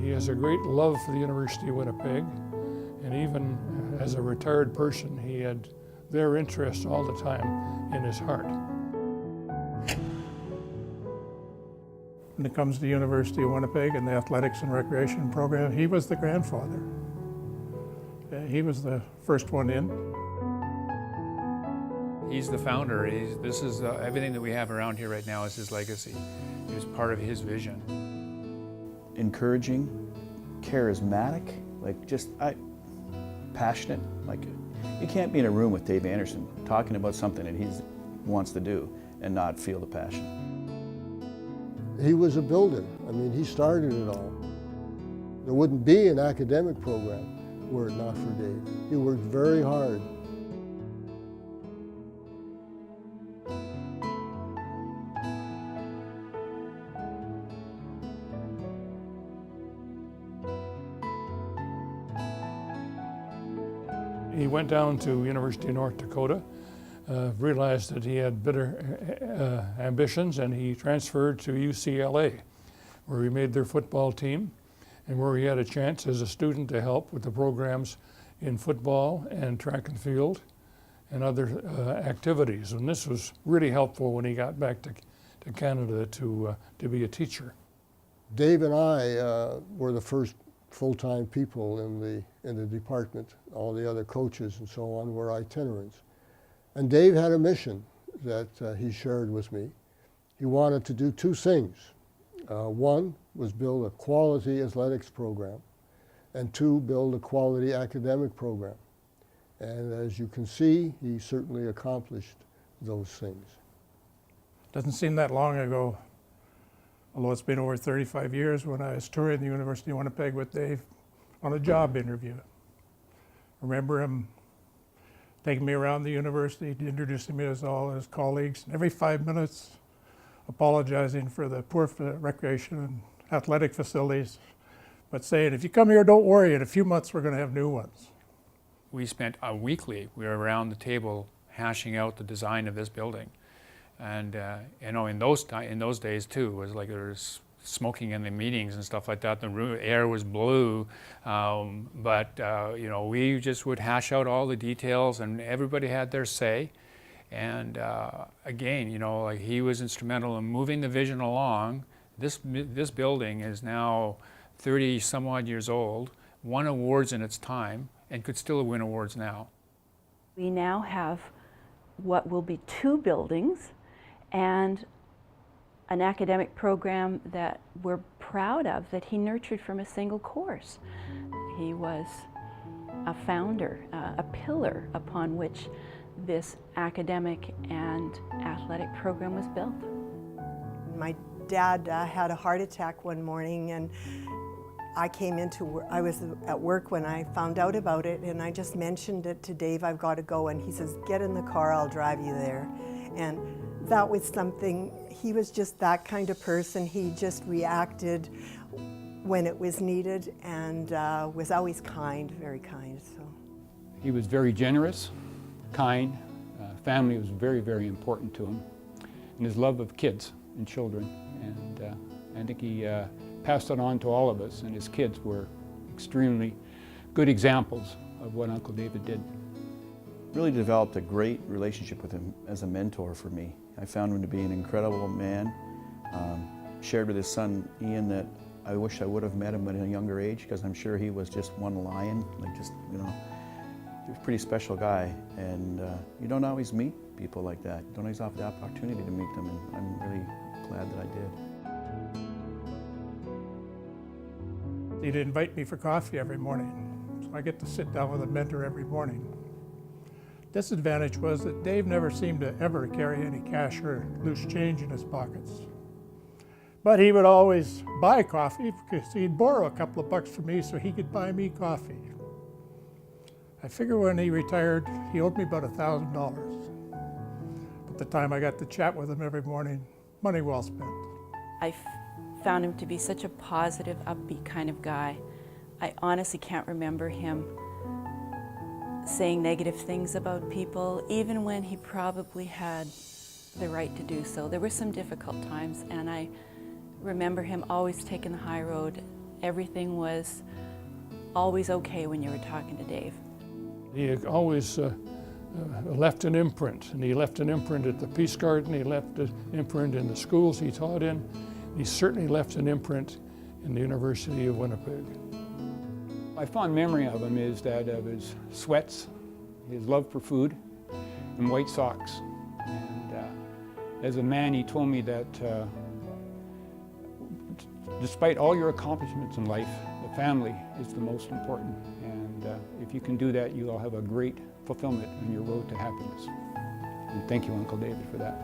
He has a great love for the University of Winnipeg, and even as a retired person, he had their interests all the time in his heart. When it comes to the University of Winnipeg and the athletics and recreation program, he was the grandfather. He was the first one in. He's the founder. This is everything that we have around here right now is his legacy. It was part of his vision. Encouraging, charismatic, passionate. You can't be in a room with Dave Anderson talking about something that he wants to do and not feel the passion. He was a builder. I mean, he started it all. There wouldn't be an academic program were it not for Dave. He worked very hard. He went down to University of North Dakota, realized that he had better ambitions, and he transferred to UCLA, where he made their football team and where he had a chance as a student to help with the programs in football and track and field and other activities. And this was really helpful when he got back to Canada to be a teacher. Dave and I were the first full-time people in the department. All the other coaches and so on were itinerants. And Dave had a mission that he shared with me. He wanted to do two things. One was build a quality athletics program, and two, build a quality academic program. And as you can see, he certainly accomplished those things. Doesn't seem that long ago, although it's been over 35 years, when I was touring the University of Winnipeg with Dave on a job interview. I remember him taking me around the university, introducing me to all his colleagues, and every 5 minutes apologizing for the poor recreation and athletic facilities, but saying, if you come here, don't worry, in a few months we're going to have new ones. We spent a weekly, we were around the table hashing out the design of this building. And in those days too, it was like there was smoking in the meetings and stuff like that. The air was blue, we just would hash out all the details, and everybody had their say. And again, he was instrumental in moving the vision along. This building is now 30 some odd years old, won awards in its time, and could still win awards now. We now have what will be 2 buildings and an academic program that we're proud of, that he nurtured from a single course. He was a founder, a pillar upon which this academic and athletic program was built. My dad had a heart attack one morning, and I was at work when I found out about it, and I just mentioned it to Dave, I've got to go, and he says, get in the car, I'll drive you there. And that was something, he was just that kind of person. He just reacted when it was needed, and was always kind, very kind. So he was very generous, kind. Family was very, very important to him, and his love of kids and children. And I think he passed it on to all of us, and his kids were extremely good examples of what Uncle David did. Really developed a great relationship with him as a mentor for me. I found him to be an incredible man. Shared with his son Ian that I wish I would have met him at a younger age, because I'm sure he was just one lion, he was a pretty special guy. And you don't always meet people like that. You don't always have the opportunity to meet them, and I'm really glad that I did. He'd invite me for coffee every morning, so I get to sit down with a mentor every morning. Disadvantage was that Dave never seemed to ever carry any cash or loose change in his pockets. But he would always buy coffee because he'd borrow a couple of bucks from me so he could buy me coffee. I figure when he retired, he owed me about $1,000. But the time I got to chat with him every morning, money well spent. I found him to be such a positive, upbeat kind of guy. I honestly can't remember him saying negative things about people, even when he probably had the right to do so. There were some difficult times, and I remember him always taking the high road everything was always okay when you were talking to Dave. He always left an imprint, and he left an imprint at the Peace Garden, he left an imprint in the schools he taught in, he certainly left an imprint in the University of Winnipeg. My fond memory of him is that of his sweats, his love for food, and white socks. And as a man, he told me that despite all your accomplishments in life, the family is the most important. And if you can do that, you'll have a great fulfillment on your road to happiness. And thank you, Uncle David, for that.